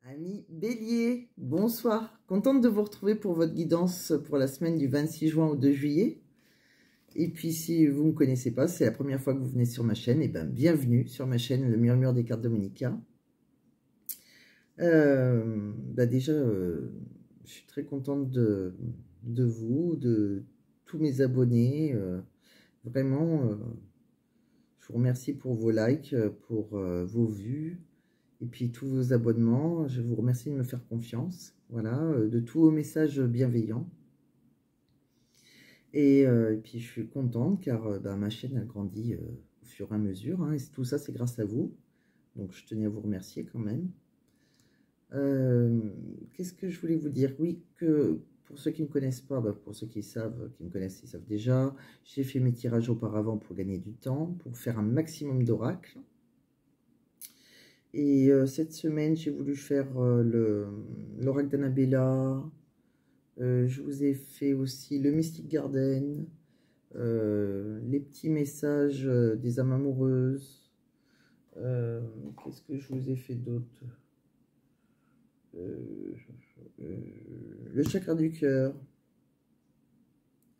Amis Bélier, bonsoir. Contente de vous retrouver pour votre guidance pour la semaine du 26 juin au 2 juillet. Et puis si vous ne me connaissez pas, c'est la première fois que vous venez sur ma chaîne, et bien bienvenue sur ma chaîne Le Murmure des cartes de Monica. Déjà, je suis très contente de vous, de tous mes abonnés. Vraiment, je vous remercie pour vos likes, pour vos vues. Et puis tous vos abonnements, je vous remercie de me faire confiance, voilà, de tous vos messages bienveillants. Et puis je suis contente car ma chaîne elle grandit au fur et à mesure, hein, et tout ça c'est grâce à vous. Donc je tenais à vous remercier quand même. Qu'est-ce que je voulais vous dire? Oui, que pour ceux qui ne me connaissent pas, pour ceux qui savent, qui me connaissent, ils savent déjà, j'ai fait mes tirages auparavant pour gagner du temps, pour faire un maximum d'oracles. Et cette semaine, j'ai voulu faire l'oracle d'Annabella. Je vous ai fait aussi le Mystic Garden, les petits messages des âmes amoureuses. Qu'est-ce que je vous ai fait d'autre? Le chakra du cœur.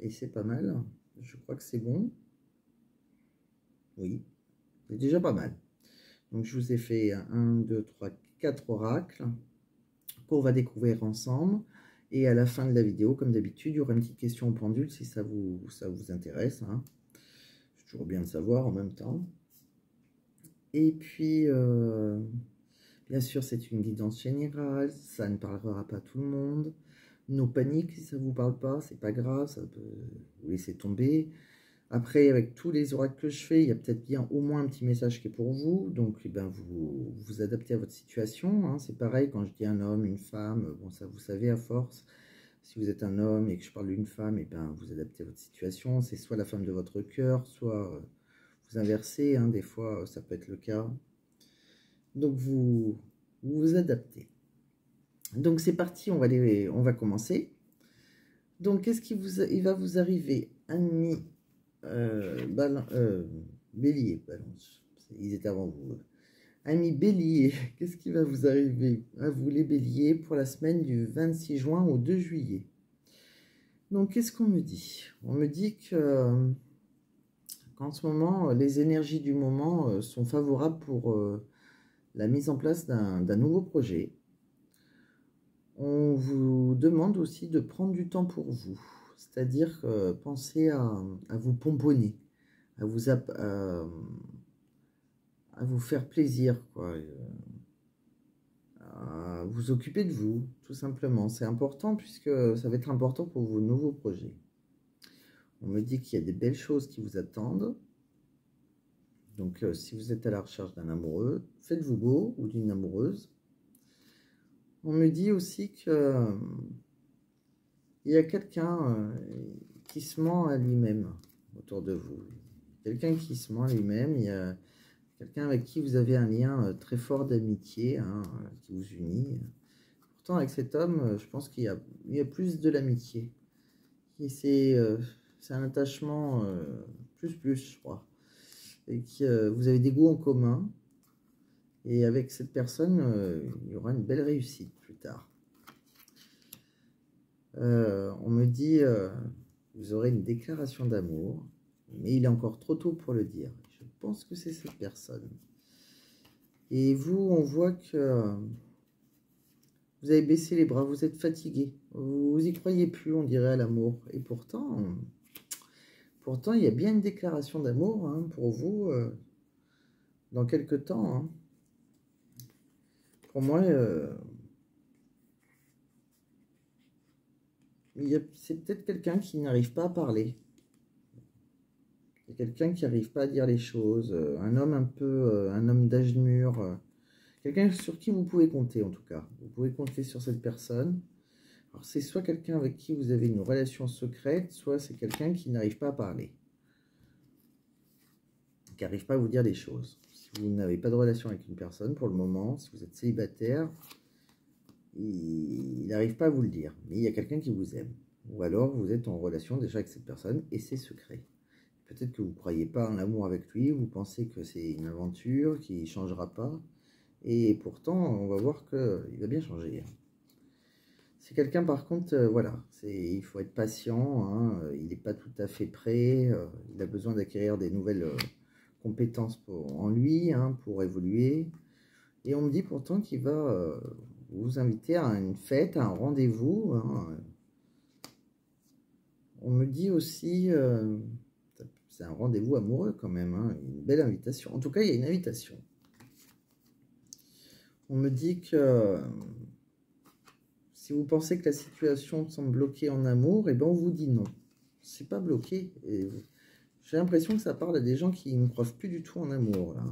Et c'est pas mal. Je crois que c'est bon. Oui, c'est déjà pas mal. Donc je vous ai fait 1, 2, 3, 4 oracles qu'on va découvrir ensemble. Et à la fin de la vidéo, comme d'habitude, il y aura une petite question au pendule si ça vous intéresse, hein. C'est toujours bien de savoir en même temps. Et puis, bien sûr, c'est une guidance générale. Ça ne parlera pas à tout le monde. No panique si ça ne vous parle pas, c'est pas grave, ça peut vous laisser tomber. Après, avec tous les oracles que je fais, il y a peut-être bien au moins un petit message qui est pour vous. Donc, vous vous adaptez à votre situation, hein. C'est pareil quand je dis un homme, une femme. Bon, ça, vous savez, à force, si vous êtes un homme et que je parle d'une femme, vous adaptez à votre situation. C'est soit la femme de votre cœur, soit vous inversez, hein. Des fois, ça peut être le cas. Donc, vous vous adaptez. Donc, c'est parti, on va commencer. Donc, qu'est-ce qui il va vous arriver, amis Bélier, balance, ils étaient avant vous. Amis Bélier, qu'est-ce qui va vous arriver à vous les Béliers pour la semaine du 26 juin au 2 juillet? Donc, qu'est-ce qu'on me dit? On me dit qu'en ce moment, les énergies du moment sont favorables pour la mise en place d'un nouveau projet. On vous demande aussi de prendre du temps pour vous, c'est-à-dire pensez à vous pomponner, à vous faire plaisir, quoi, à vous occuper de vous, tout simplement. C'est important puisque ça va être important pour vos nouveaux projets. On me dit qu'il y a des belles choses qui vous attendent. Donc, si vous êtes à la recherche d'un amoureux, faites-vous beau ou d'une amoureuse. On me dit aussi que il y a quelqu'un qui se ment à lui-même autour de vous. Quelqu'un qui se ment à lui-même. Il y a quelqu'un avec qui vous avez un lien très fort d'amitié, hein, qui vous unit. Pourtant, avec cet homme, je pense qu'il y a plus de l'amitié. C'est un attachement plus, je crois. Et que vous avez des goûts en commun. Et avec cette personne, il y aura une belle réussite plus tard. On me dit, vous aurez une déclaration d'amour, mais il est encore trop tôt pour le dire. Je pense que c'est cette personne. Et vous, on voit que vous avez baissé les bras, vous êtes fatigué. Vous y croyez plus, on dirait, à l'amour. Et pourtant, il y a bien une déclaration d'amour, hein, pour vous dans quelques temps, hein. Pour moi, c'est peut-être quelqu'un qui n'arrive pas à parler. Il y a quelqu'un qui n'arrive pas à dire les choses. Un homme un homme d'âge mûr. Quelqu'un sur qui vous pouvez compter, en tout cas. Vous pouvez compter sur cette personne. Alors, c'est soit quelqu'un avec qui vous avez une relation secrète, soit c'est quelqu'un qui n'arrive pas à parler. Qui n'arrive pas à vous dire les choses. Si vous n'avez pas de relation avec une personne, pour le moment, si vous êtes célibataire, il n'arrive pas à vous le dire. Mais il y a quelqu'un qui vous aime. Ou alors, vous êtes en relation déjà avec cette personne et c'est secret. Peut-être que vous ne croyez pas en l'amour avec lui, vous pensez que c'est une aventure qui ne changera pas. Et pourtant, on va voir qu'il va bien changer. C'est quelqu'un, par contre, voilà, il faut être patient, hein, il n'est pas tout à fait prêt, il a besoin d'acquérir des nouvelles compétences en lui, hein, pour évoluer. Et on me dit pourtant qu'il va vous inviter à une fête, à un rendez-vous. Hein. On me dit aussi, c'est un rendez-vous amoureux quand même, hein, une belle invitation. En tout cas, il y a une invitation. On me dit que si vous pensez que la situation semble bloquée en amour, eh ben on vous dit non. C'est pas bloqué. J'ai l'impression que ça parle à des gens qui ne croient plus du tout en amour. Là.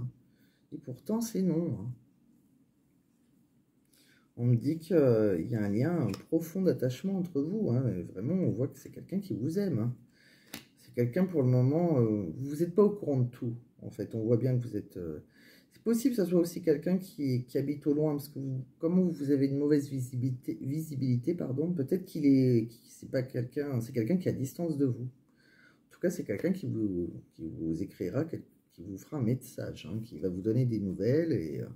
Et pourtant, c'est non. Hein. On me dit qu'il y a un lien profond d'attachement entre vous. Hein. Vraiment, on voit que c'est quelqu'un qui vous aime. Hein. C'est quelqu'un, pour le moment, vous n'êtes pas au courant de tout. En fait, on voit bien que vous êtes... c'est possible que ce soit aussi quelqu'un qui habite au loin, parce que comme vous avez une mauvaise visibilité, pardon, peut-être c'est pas quelqu'un, c'est quelqu'un qui est à distance de vous. En tout cas, c'est quelqu'un qui vous écrira, qui vous fera un message, hein, qui va vous donner des nouvelles,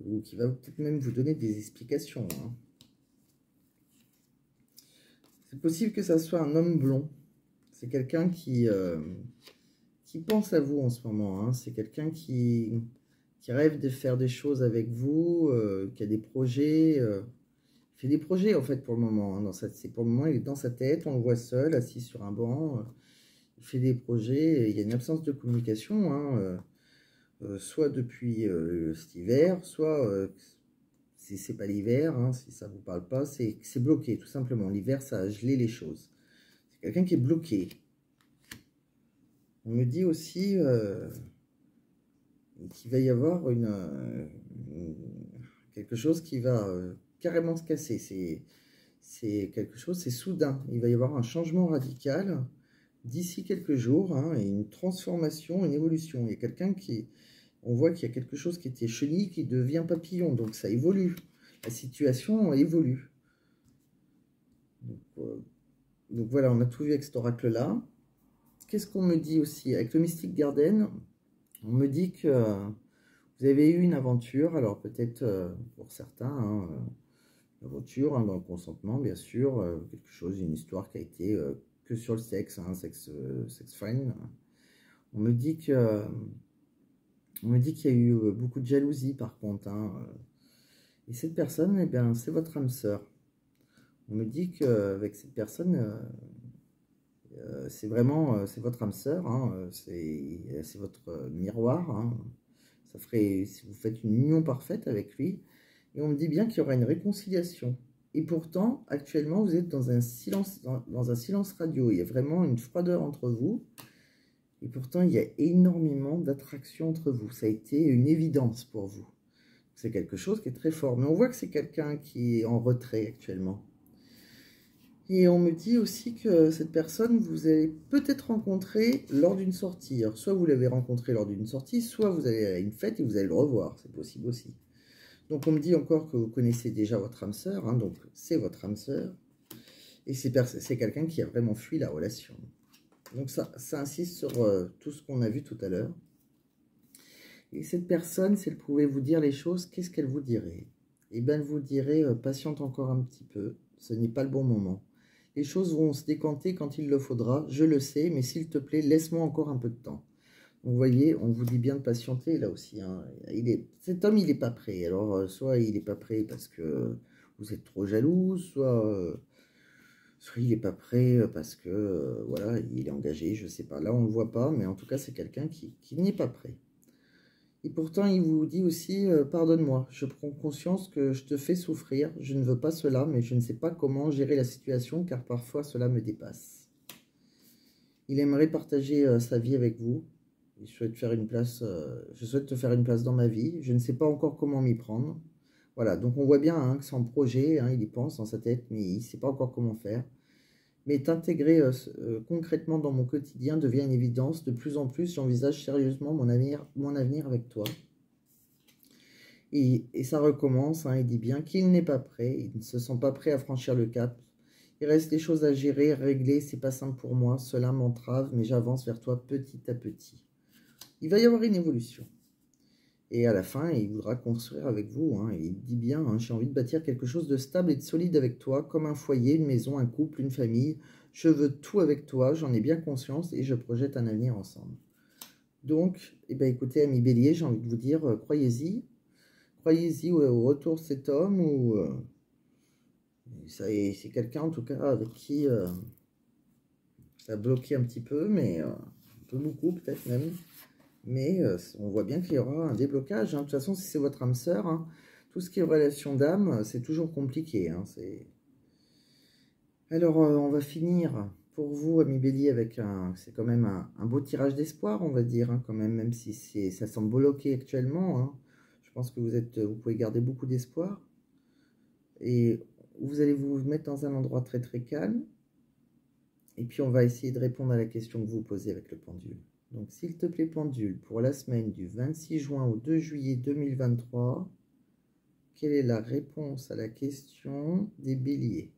ou qui va peut-être même vous donner des explications. Hein. C'est possible que ça soit un homme blond. C'est quelqu'un qui pense à vous en ce moment. Hein. C'est quelqu'un qui rêve de faire des choses avec vous, qui a des projets. Il fait des projets en fait pour le moment. Hein. Pour le moment, il est dans sa tête, on le voit seul, assis sur un banc. Il fait des projets. Il y a une absence de communication, hein, soit depuis cet hiver, soit si c'est pas l'hiver, hein, si ça vous parle pas, c'est bloqué tout simplement. L'hiver, ça a gelé les choses. C'est quelqu'un qui est bloqué. On me dit aussi qu'il va y avoir quelque chose qui va carrément se casser. C'est quelque chose, c'est soudain. Il va y avoir un changement radical d'ici quelques jours, hein, et une transformation, une évolution. Il y a quelqu'un on voit qu'il y a quelque chose qui était chenille qui devient papillon, donc ça évolue. La situation évolue. Donc voilà, on a tout vu avec cet oracle-là. Qu'est-ce qu'on me dit aussi? Avec le Mystic Garden, on me dit que vous avez eu une aventure, alors peut-être pour certains, hein, une aventure, hein, dans le consentement, bien sûr, quelque chose, une histoire qui a été que sur le sexe, hein, sex friend. On me dit qu'il y a eu beaucoup de jalousie par contre. Hein, et cette personne, eh bien, c'est votre âme sœur. On me dit qu'avec cette personne, c'est vraiment, c'est votre âme sœur, hein, c'est votre miroir. Hein. Ça ferait, si vous faites une union parfaite avec lui, et on me dit bien qu'il y aura une réconciliation. Et pourtant, actuellement, vous êtes dans un silence, dans un silence radio. Il y a vraiment une froideur entre vous. Et pourtant, il y a énormément d'attraction entre vous. Ça a été une évidence pour vous. C'est quelque chose qui est très fort. Mais on voit que c'est quelqu'un qui est en retrait actuellement. Et on me dit aussi que cette personne, vous allez peut-être rencontrer lors d'une sortie. Alors, soit vous l'avez rencontré lors d'une sortie, soit vous allez à une fête et vous allez le revoir. C'est possible aussi. Donc, on me dit encore que vous connaissez déjà votre âme sœur. Hein, donc, c'est votre âme sœur. Et c'est quelqu'un qui a vraiment fui la relation. Donc, ça insiste sur tout ce qu'on a vu tout à l'heure. Et cette personne, si elle pouvait vous dire les choses, qu'est-ce qu'elle vous dirait? Eh bien, elle vous dirait, patiente encore un petit peu. Ce n'est pas le bon moment. Les choses vont se décanter quand il le faudra, je le sais, mais s'il te plaît, laisse-moi encore un peu de temps. Donc, vous voyez, on vous dit bien de patienter, là aussi. Hein. Cet homme, il n'est pas prêt. Alors, soit il n'est pas prêt parce que vous êtes trop jaloux, soit il n'est pas prêt parce que, voilà, il est engagé, je ne sais pas. Là, on ne le voit pas, mais en tout cas, c'est quelqu'un qui n'est pas prêt. Et pourtant, il vous dit aussi, pardonne-moi, je prends conscience que je te fais souffrir, je ne veux pas cela, mais je ne sais pas comment gérer la situation, car parfois cela me dépasse. Il aimerait partager sa vie avec vous, il souhaite faire une place, je souhaite te faire une place dans ma vie, je ne sais pas encore comment m'y prendre. Voilà, donc on voit bien hein, que c'est en projet, hein, il y pense dans sa tête, mais il ne sait pas encore comment faire. Mais t'intégrer concrètement dans mon quotidien devient une évidence. De plus en plus, j'envisage sérieusement mon avenir avec toi. Et ça recommence, hein, il dit bien qu'il n'est pas prêt, il ne se sent pas prêt à franchir le cap. Il reste des choses à gérer, régler, c'est pas simple pour moi, cela m'entrave, mais j'avance vers toi petit à petit. Il va y avoir une évolution. Et à la fin, il voudra construire avec vous. Hein. Il dit bien, hein, j'ai envie de bâtir quelque chose de stable et de solide avec toi, comme un foyer, une maison, un couple, une famille. Je veux tout avec toi, j'en ai bien conscience et je projette un avenir ensemble. Donc, eh ben, écoutez, ami Bélier, j'ai envie de vous dire, croyez-y. Croyez-y au retour de cet homme ou c'est quelqu'un en tout cas avec qui ça a bloqué un petit peu, mais un peu beaucoup peut-être même. Mais on voit bien qu'il y aura un déblocage. Hein. De toute façon, si c'est votre âme sœur, hein, tout ce qui est relation d'âme, c'est toujours compliqué. Hein. Alors, on va finir pour vous, ami Bélier, avec c'est quand même un beau tirage d'espoir, on va dire, hein, quand même si ça semble bloqué actuellement. Hein. Je pense que vous pouvez garder beaucoup d'espoir. Et vous allez vous mettre dans un endroit très très calme. Et puis, on va essayer de répondre à la question que vous posez avec le pendule. Donc, s'il te plaît, pendule, pour la semaine du 26 juin au 2 juillet 2023, quelle est la réponse à la question des béliers?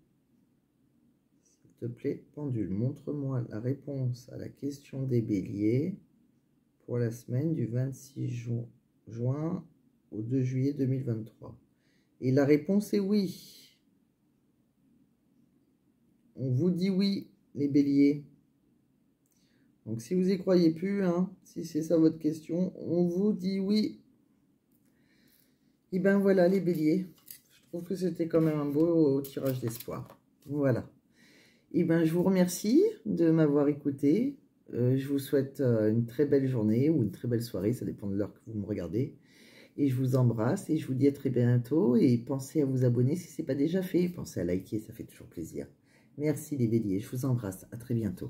S'il te plaît, pendule, montre-moi la réponse à la question des béliers pour la semaine du 26 juin au 2 juillet 2023. Et la réponse est oui. On vous dit oui, les béliers. Donc, si vous n'y croyez plus, hein, si c'est ça votre question, on vous dit oui. Et ben voilà, les béliers. Je trouve que c'était quand même un beau tirage d'espoir. Voilà. Et ben je vous remercie de m'avoir écouté. Je vous souhaite une très belle journée ou une très belle soirée, ça dépend de l'heure que vous me regardez. Et je vous embrasse et je vous dis à très bientôt. Et pensez à vous abonner si ce n'est pas déjà fait. Pensez à liker, ça fait toujours plaisir. Merci les béliers, je vous embrasse. À très bientôt.